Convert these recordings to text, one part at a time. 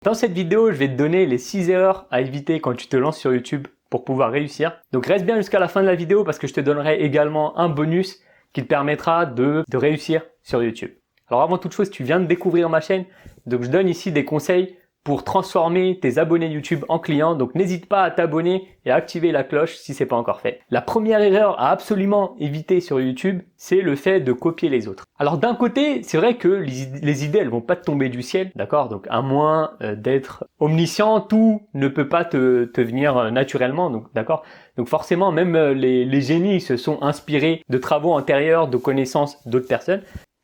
Dans cette vidéo, je vais te donner les 6 erreurs à éviter quand tu te lances sur YouTube pour pouvoir réussir. Donc reste bien jusqu'à la fin de la vidéo parce que je te donnerai également un bonus qui te permettra de réussir sur YouTube. Alors avant toute chose, tu viens de découvrir ma chaîne, donc je donne ici des conseils pour transformer tes abonnés YouTube en clients. Donc n'hésite pas à t'abonner et à activer la cloche si c'est pas encore fait. La première erreur à absolument éviter sur YouTube, c'est le fait de copier les autres. Alors d'un côté, c'est vrai que les idées, elles vont pas te tomber du ciel, d'accord? Donc à moins d'être omniscient, tout ne peut pas te venir naturellement, donc d'accord? Donc forcément, même les génies se sont inspirés de travaux antérieurs, de connaissances d'autres personnes.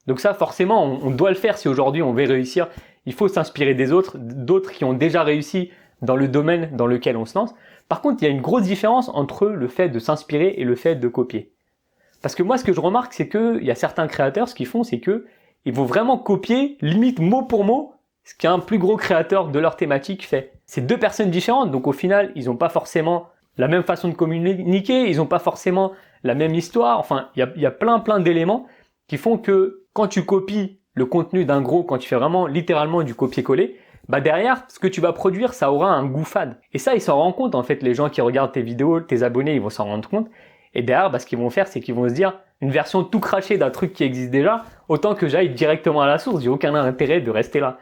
Donc ça, forcément, on doit le faire si aujourd'hui on veut réussir. Il faut s'inspirer des autres, d'autres qui ont déjà réussi dans le domaine dans lequel on se lance. Par contre, il y a une grosse différence entre le fait de s'inspirer et le fait de copier. Parce que moi, ce que je remarque, c'est que il y a certains créateurs, ce qu'ils font, c'est que ils vont vraiment copier, limite mot pour mot, ce qu'un plus gros créateur de leur thématique fait. C'est deux personnes différentes, donc au final, ils n'ont pas forcément la même façon de communiquer, ils n'ont pas forcément la même histoire. Enfin, il y a plein d'éléments qui font que quand tu copies le contenu d'un gros, quand tu fais vraiment littéralement du copier-coller, bah derrière, ce que tu vas produire, ça aura un goût fade. Et ça, ils s'en rendent compte, en fait, les gens qui regardent tes vidéos, tes abonnés, ils vont s'en rendre compte. Et derrière, bah, ce qu'ils vont faire, c'est qu'ils vont se dire, une version tout crachée d'un truc qui existe déjà, autant que j'aille directement à la source, j'ai aucun intérêt de rester là.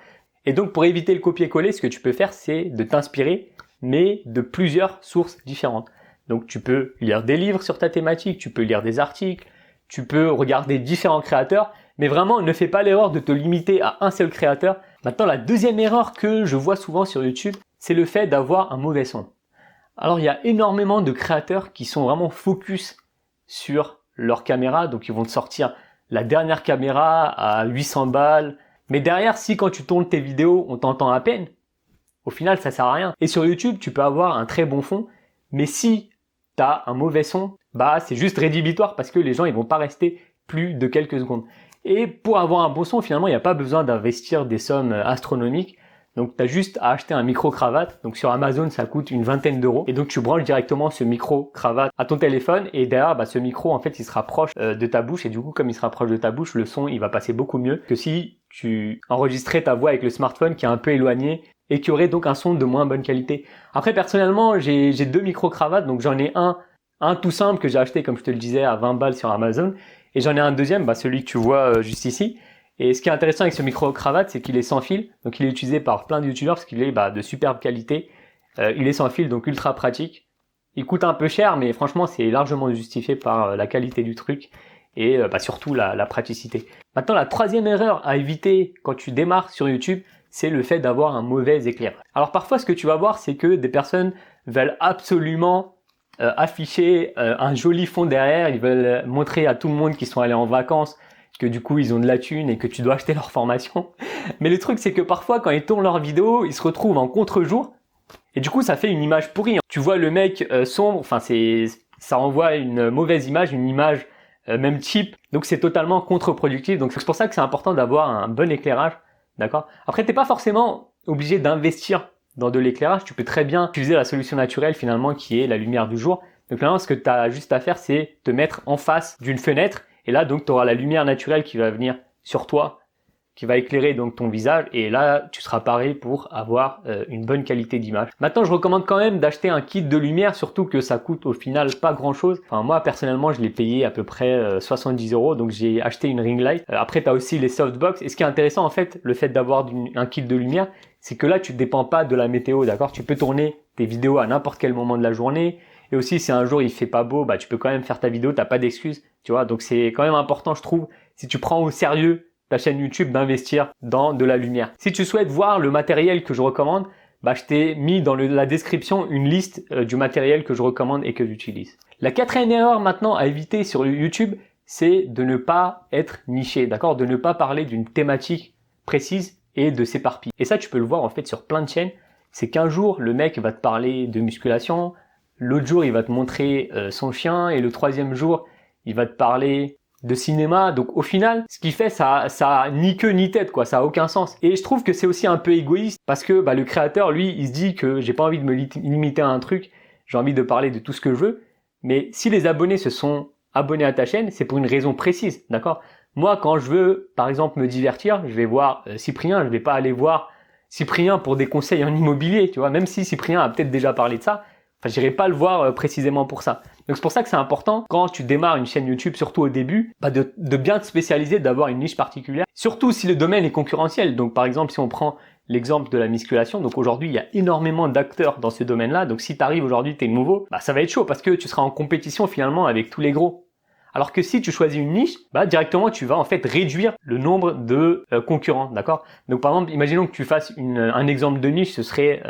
Et donc, pour éviter le copier-coller, ce que tu peux faire, c'est de t'inspirer, mais de plusieurs sources différentes. Donc, tu peux lire des livres sur ta thématique, tu peux lire des articles, tu peux regarder différents créateurs, mais vraiment, ne fais pas l'erreur de te limiter à un seul créateur. Maintenant, la deuxième erreur que je vois souvent sur YouTube, c'est le fait d'avoir un mauvais son. Alors, il y a énormément de créateurs qui sont vraiment focus sur leur caméra, donc ils vont te sortir la dernière caméra à 800 balles. Mais derrière, si quand tu tournes tes vidéos, on t'entend à peine, au final, ça sert à rien. Et sur YouTube, tu peux avoir un très bon fond, mais si tu as un mauvais son, bah c'est juste rédhibitoire parce que les gens ils vont pas rester plus de quelques secondes. Et pour avoir un bon son, finalement, il n'y a pas besoin d'investir des sommes astronomiques. Donc, tu as juste à acheter un micro-cravate. Donc, sur Amazon, ça coûte une vingtaine d'euros. Et donc, tu branches directement ce micro-cravate à ton téléphone. Et derrière, bah, ce micro, en fait, il se rapproche de ta bouche. Et du coup, comme il se rapproche de ta bouche, le son, il va passer beaucoup mieux que si tu enregistrais ta voix avec le smartphone qui est un peu éloigné et qui aurait donc un son de moins bonne qualité. Après, personnellement, j'ai deux micro-cravates. Donc, j'en ai un tout simple que j'ai acheté, comme je te le disais, à 20 balles sur Amazon. Et j'en ai un deuxième, bah celui que tu vois juste ici. Et ce qui est intéressant avec ce micro-cravate, c'est qu'il est sans fil. Donc il est utilisé par plein de youtubeurs parce qu'il est de superbe qualité. Il est sans fil, donc ultra pratique. Il coûte un peu cher, mais franchement, c'est largement justifié par la qualité du truc et surtout la praticité. Maintenant, la troisième erreur à éviter quand tu démarres sur YouTube, c'est le fait d'avoir un mauvais éclairage. Alors parfois, ce que tu vas voir, c'est que des personnes veulent absolument afficher un joli fond derrière, ils veulent montrer à tout le monde qu'ils sont allés en vacances, que du coup ils ont de la thune et que tu dois acheter leur formation. Mais le truc c'est que parfois quand ils tournent leur vidéo, ils se retrouvent en contre-jour et du coup ça fait une image pourrie. Tu vois le mec sombre, enfin ça renvoie une mauvaise image, une image même cheap, donc c'est totalement contre-productif. Donc c'est pour ça que c'est important d'avoir un bon éclairage, d'accord? Après t'es pas forcément obligé d'investir dans de l'éclairage, tu peux très bien utiliser la solution naturelle finalement qui est la lumière du jour. Donc maintenant ce que tu as juste à faire c'est te mettre en face d'une fenêtre et là donc tu auras la lumière naturelle qui va venir sur toi, qui va éclairer donc ton visage et là tu seras paré pour avoir une bonne qualité d'image. Maintenant je recommande quand même d'acheter un kit de lumière, surtout que ça coûte au final pas grand chose. Enfin moi personnellement je l'ai payé à peu près 70 euros, donc j'ai acheté une ring light. Après tu as aussi les softbox et ce qui est intéressant en fait, le fait d'avoir un kit de lumière, c'est que là tu ne dépends pas de la météo, d'accord? Tu peux tourner tes vidéos à n'importe quel moment de la journée. Et aussi si un jour il fait pas beau, bah tu peux quand même faire ta vidéo, t'as pas d'excuses, tu vois. Donc c'est quand même important je trouve, si tu prends au sérieux ta chaîne YouTube, d'investir dans de la lumière. Si tu souhaites voir le matériel que je recommande, bah je t'ai mis dans la description une liste du matériel que je recommande et que j'utilise. La quatrième erreur maintenant à éviter sur YouTube, c'est de ne pas être niché, d'accord? De ne pas parler d'une thématique précise et de s'éparpiller. Et ça tu peux le voir en fait sur plein de chaînes. C'est qu'un jour le mec va te parler de musculation, l'autre jour il va te montrer son chien et le troisième jour il va te parler de cinéma. Donc au final, ce qu'il fait, ça a ni queue ni tête, quoi. Ça a aucun sens. Et je trouve que c'est aussi un peu égoïste parce que le créateur, lui, il se dit que j'ai pas envie de me limiter à un truc. J'ai envie de parler de tout ce que je veux. Mais si les abonnés se sont abonnés à ta chaîne, c'est pour une raison précise, d'accord? Moi, quand je veux, par exemple, me divertir, je vais voir Cyprien. Je vais pas aller voir Cyprien pour des conseils en immobilier, tu vois, même si Cyprien a peut-être déjà parlé de ça, enfin, j'irai pas le voir précisément pour ça. Donc c'est pour ça que c'est important quand tu démarres une chaîne YouTube, surtout au début, de bien te spécialiser, d'avoir une niche particulière. Surtout si le domaine est concurrentiel. Donc par exemple, si on prend l'exemple de la musculation, donc aujourd'hui il y a énormément d'acteurs dans ce domaine-là. Donc si tu arrives aujourd'hui, tu es nouveau, ça va être chaud parce que tu seras en compétition finalement avec tous les gros. Alors que si tu choisis une niche, directement tu vas en fait réduire le nombre de concurrents, d'accord? Donc par exemple, imaginons que tu fasses un exemple de niche, ce serait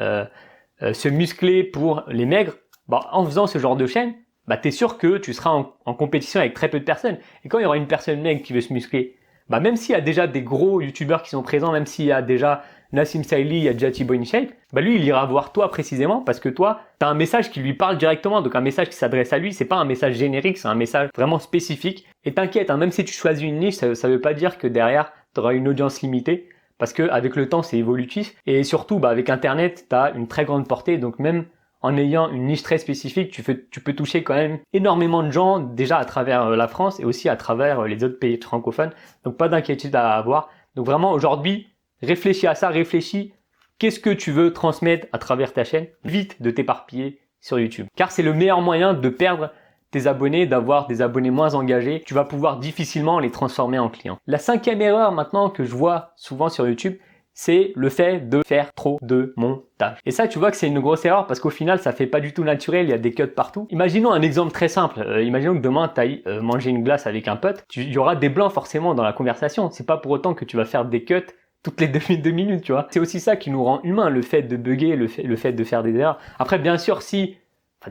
se muscler pour les maigres. En faisant ce genre de chaîne, tu es sûr que tu seras en compétition avec très peu de personnes. Et quand il y aura une personne maigre qui veut se muscler, même s'il y a déjà des gros youtubeurs qui sont présents, même s'il y a déjà Nassim Saïli, il y a déjà Thibaut InShape, lui il ira voir toi précisément parce que toi, tu as un message qui lui parle directement, donc un message qui s'adresse à lui, c'est pas un message générique, c'est un message vraiment spécifique. Et t'inquiète, même si tu choisis une niche, ça veut pas dire que derrière, tu auras une audience limitée, parce que avec le temps, c'est évolutif. Et surtout, avec Internet, tu as une très grande portée, donc même en ayant une niche très spécifique, tu peux toucher quand même énormément de gens déjà à travers la France et aussi à travers les autres pays francophones. Donc pas d'inquiétude à avoir. Donc vraiment aujourd'hui, réfléchis à ça, réfléchis qu'est-ce que tu veux transmettre à travers ta chaîne. Vite de t'éparpiller sur YouTube. Car c'est le meilleur moyen de perdre tes abonnés, d'avoir des abonnés moins engagés. Tu vas pouvoir difficilement les transformer en clients. La 5e erreur maintenant que je vois souvent sur YouTube, c'est le fait de faire trop de montage. Et ça, tu vois que c'est une grosse erreur parce qu'au final, ça fait pas du tout naturel, il y a des cuts partout. Imaginons un exemple très simple. Imaginons que demain, tu ailles manger une glace avec un pote. Il y aura des blancs forcément dans la conversation. C'est pas pour autant que tu vas faire des cuts toutes les 2 minutes, tu vois. C'est aussi ça qui nous rend humains, le fait de bugger, le fait de faire des erreurs. Après, bien sûr, si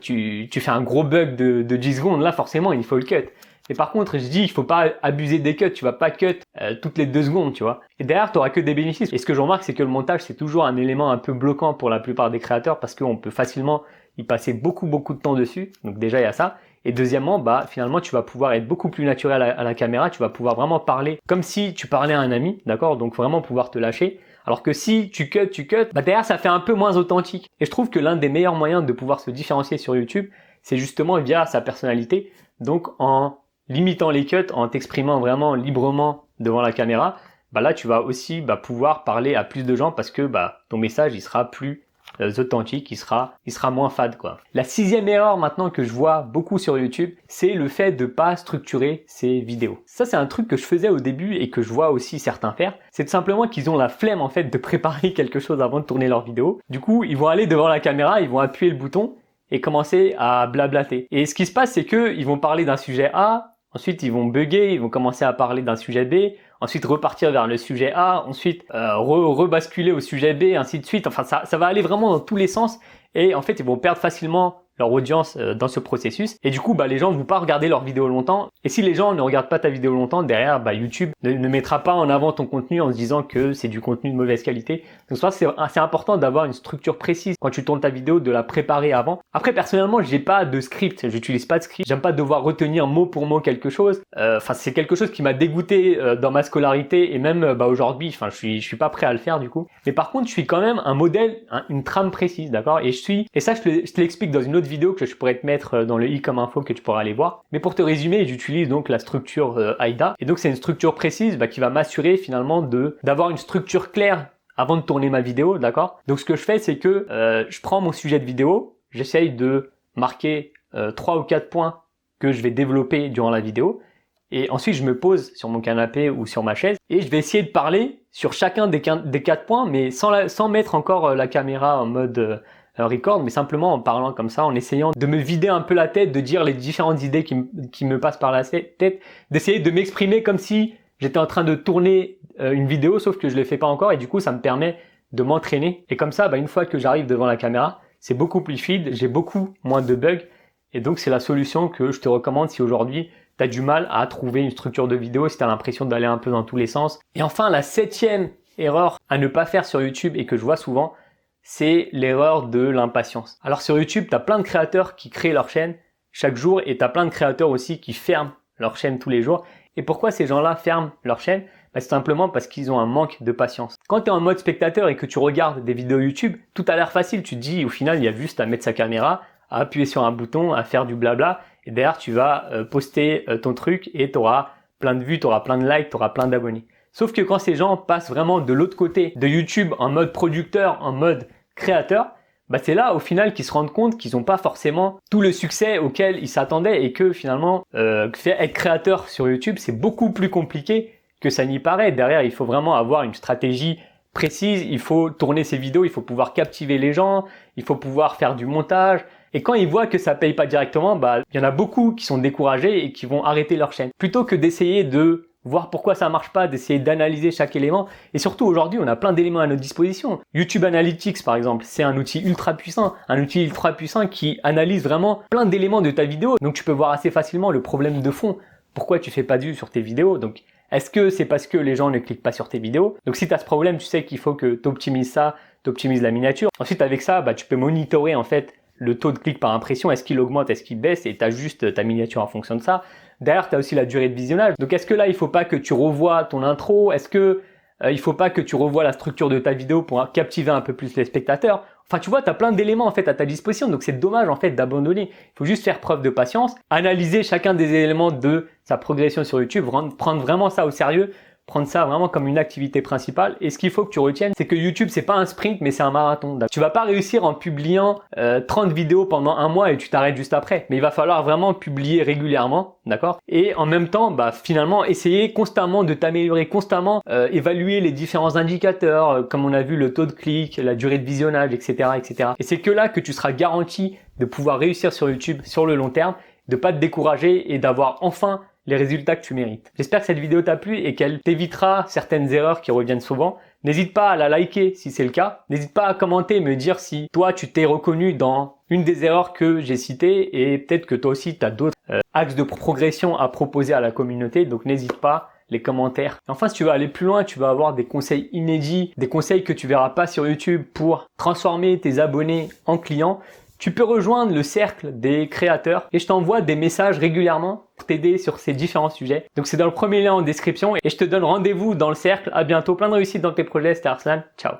tu fais un gros bug de 10 secondes, là, forcément, il faut le cut. Et par contre, je dis, il faut pas abuser des cuts. Tu vas pas cut toutes les 2 secondes, tu vois. Et derrière, tu auras que des bénéfices. Et ce que je remarque, c'est que le montage, c'est toujours un élément un peu bloquant pour la plupart des créateurs parce qu'on peut facilement y passer beaucoup de temps dessus. Donc déjà, il y a ça. Et deuxièmement, finalement, tu vas pouvoir être beaucoup plus naturel à la caméra. Tu vas pouvoir vraiment parler comme si tu parlais à un ami, d'accord? Donc vraiment pouvoir te lâcher. Alors que si tu cut, derrière, ça fait un peu moins authentique. Et je trouve que l'un des meilleurs moyens de pouvoir se différencier sur YouTube, c'est justement via sa personnalité. Donc en limitant les cuts, en t'exprimant vraiment librement devant la caméra, là tu vas aussi pouvoir parler à plus de gens parce que ton message il sera plus authentique, il sera moins fade quoi. La 6e erreur maintenant que je vois beaucoup sur YouTube, c'est le fait de pas structurer ses vidéos. Ça c'est un truc que je faisais au début et que je vois aussi certains faire, c'est tout simplement qu'ils ont la flemme en fait de préparer quelque chose avant de tourner leur vidéo. Du coup, ils vont aller devant la caméra, ils vont appuyer le bouton et commencer à blablater. Et ce qui se passe c'est que ils vont parler d'un sujet A, ensuite, ils vont bugger, ils vont commencer à parler d'un sujet B, ensuite repartir vers le sujet A, ensuite rebasculer au sujet B, ainsi de suite. Enfin, ça va aller vraiment dans tous les sens et en fait, ils vont perdre facilement leur audience dans ce processus. Et du coup, les gens ne vont pas regarder leur vidéo longtemps. Et si les gens ne regardent pas ta vidéo longtemps, derrière, YouTube ne mettra pas en avant ton contenu en se disant que c'est du contenu de mauvaise qualité. Donc c'est assez important d'avoir une structure précise quand tu tournes ta vidéo, de la préparer avant. Après, personnellement, j'ai pas de script, j'utilise pas de script. J'aime pas devoir retenir mot pour mot quelque chose. C'est quelque chose qui m'a dégoûté dans ma scolarité et même aujourd'hui, je suis pas prêt à le faire du coup. Mais par contre, je suis quand même un modèle, une trame précise, d'accord? Et ça, je te l'explique dans une autre vidéo que je pourrais te mettre dans le i comme info que tu pourras aller voir. Mais pour te résumer, j'utilise donc la structure AIDA. Et donc c'est une structure précise qui va m'assurer finalement d'avoir une structure claire avant de tourner ma vidéo, d'accord? Donc ce que je fais, c'est que je prends mon sujet de vidéo, j'essaye de marquer 3 ou 4 points que je vais développer durant la vidéo. Et ensuite, je me pose sur mon canapé ou sur ma chaise et je vais essayer de parler sur chacun des 4 points, mais sans mettre encore la caméra en mode record, mais simplement en parlant comme ça, en essayant de me vider un peu la tête, de dire les différentes idées qui me passent par la tête, d'essayer de m'exprimer comme si j'étais en train de tourner une vidéo, sauf que je le fais pas encore et du coup, ça me permet de m'entraîner. Et comme ça, une fois que j'arrive devant la caméra, c'est beaucoup plus fluide, j'ai beaucoup moins de bugs et donc c'est la solution que je te recommande si aujourd'hui tu as du mal à trouver une structure de vidéo, si tu as l'impression d'aller un peu dans tous les sens. Et enfin, la 7e erreur à ne pas faire sur YouTube et que je vois souvent, c'est l'erreur de l'impatience. Alors sur YouTube, tu as plein de créateurs qui créent leur chaîne chaque jour et tu as plein de créateurs aussi qui ferment leur chaîne tous les jours. Et pourquoi ces gens-là ferment leur chaîne? C'est simplement parce qu'ils ont un manque de patience. Quand tu es en mode spectateur et que tu regardes des vidéos YouTube, tout a l'air facile. Tu te dis au final, il y a juste à mettre sa caméra, à appuyer sur un bouton, à faire du blabla. Et derrière, tu vas poster ton truc et tu auras plein de vues, tu auras plein de likes, tu auras plein d'abonnés. Sauf que quand ces gens passent vraiment de l'autre côté de YouTube en mode producteur, en mode créateur, bah c'est là au final qu'ils se rendent compte qu'ils n'ont pas forcément tout le succès auquel ils s'attendaient et que finalement être créateur sur YouTube c'est beaucoup plus compliqué que ça n'y paraît. Derrière il faut vraiment avoir une stratégie précise, il faut tourner ses vidéos, il faut pouvoir captiver les gens, il faut pouvoir faire du montage. Et quand ils voient que ça paye pas directement, bah il y en a beaucoup qui sont découragés et qui vont arrêter leur chaîne. Plutôt que d'essayer de voir pourquoi ça marche pas, d'essayer d'analyser chaque élément. Et surtout aujourd'hui, on a plein d'éléments à notre disposition. YouTube Analytics par exemple, c'est un outil ultra puissant, qui analyse vraiment plein d'éléments de ta vidéo. Donc tu peux voir assez facilement le problème de fond. Pourquoi tu fais pas de vues sur tes vidéos? Donc est-ce que c'est parce que les gens ne cliquent pas sur tes vidéos? Donc si tu as ce problème, tu sais qu'il faut que tu optimises ça, tu optimises la miniature. Ensuite avec ça, bah, tu peux monitorer en fait le taux de clic par impression, est-ce qu'il augmente, est-ce qu'il baisse, et tu ajustes ta miniature en fonction de ça. Derrière, tu as aussi la durée de visionnage. Donc est-ce que là, il faut pas que tu revoies ton intro? Est-ce que il faut pas que tu revoies la structure de ta vidéo pour captiver un peu plus les spectateurs? Enfin, tu vois, tu as plein d'éléments en fait à ta disposition, donc c'est dommage en fait d'abandonner. Il faut juste faire preuve de patience, analyser chacun des éléments de sa progression sur YouTube, prendre vraiment ça au sérieux, prendre ça vraiment comme une activité principale. Et ce qu'il faut que tu retiennes, c'est que YouTube, c'est pas un sprint, mais c'est un marathon. Tu vas pas réussir en publiant 30 vidéos pendant un mois et tu t'arrêtes juste après. Mais il va falloir vraiment publier régulièrement, d'accord? Et en même temps, bah, finalement, essayer constamment de t'améliorer, constamment évaluer les différents indicateurs, comme on a vu le taux de clic, la durée de visionnage, etc., etc. Et c'est que là que tu seras garanti de pouvoir réussir sur YouTube sur le long terme, de pas te décourager et d'avoir enfin les résultats que tu mérites. J'espère que cette vidéo t'a plu et qu'elle t'évitera certaines erreurs qui reviennent souvent. N'hésite pas à la liker si c'est le cas. N'hésite pas à commenter, me dire si toi tu t'es reconnu dans une des erreurs que j'ai citées et peut-être que toi aussi tu as d'autres axes de progression à proposer à la communauté. Donc n'hésite pas, les commentaires. Enfin, si tu veux aller plus loin, tu vas avoir des conseils inédits, des conseils que tu verras pas sur YouTube pour transformer tes abonnés en clients. Tu peux rejoindre le cercle des créateurs et je t'envoie des messages régulièrement pour t'aider sur ces différents sujets. Donc c'est dans le premier lien en description et je te donne rendez-vous dans le cercle. À bientôt, plein de réussite dans tes projets, c'était Arslan. Ciao.